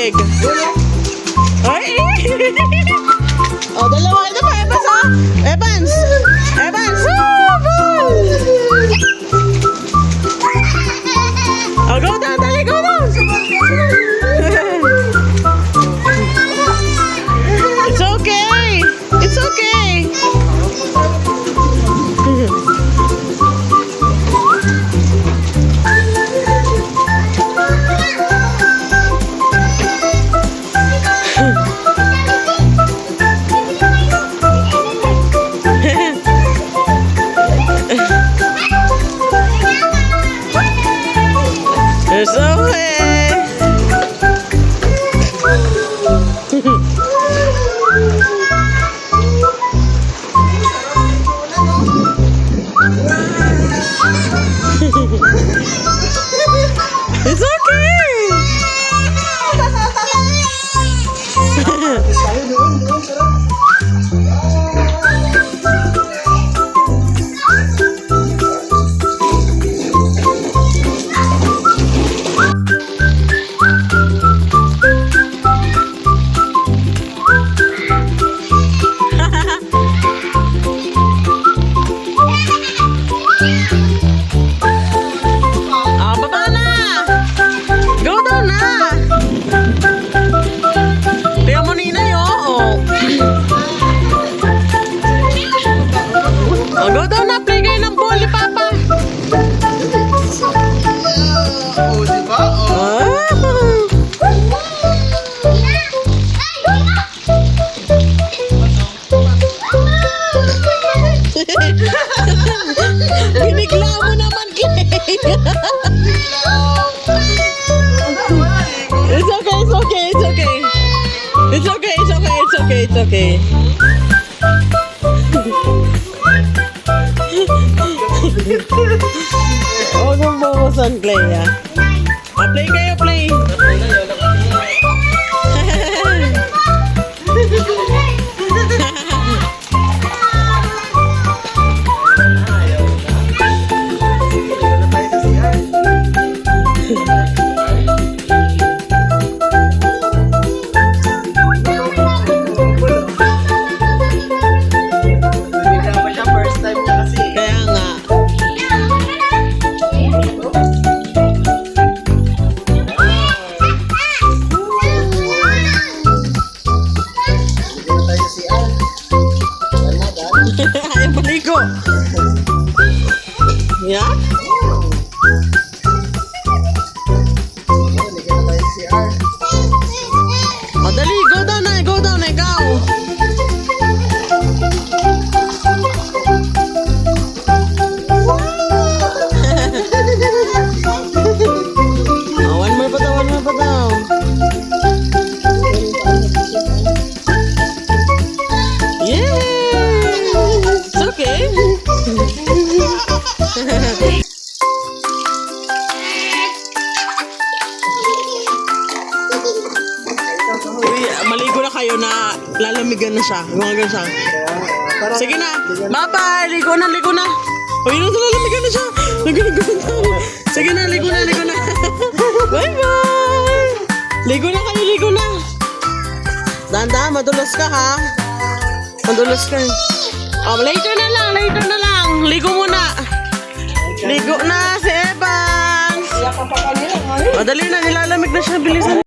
tubig. Ay! O, dalawa. Ito pa, Evans, ha? Evans! Evans! Oh, go down, dali, go down! It's okay! It's okay! It's okay. It's okay. Go down na, play kayo ng ball ni Papa. Oo, diba? Binigla mo naman, Kay. It's okay, it's okay, it's okay. It's okay, it's okay, it's okay, it's okay. Huwag mong bukusan, Clay, ha? Play kayo, play. Ayaw maligo. Yeah? Madali, go down na, ikaw. One more pa daw. Yeah! It's okay. Uy, maligo na kayo na lalamigan na siya. Gumagal siya. Sige na. Bye-bye. Ligo na. Uy, lalamigan na siya. Ligo na. Sige na, ligo na. Bye-bye. Ligo na. Dahan-dahan, madulas ka, ha? Madulas ka. Oh, later na lang. Ligo muna. Ligo na si Evans. Madali na, nilalamig na siya. Bilisan.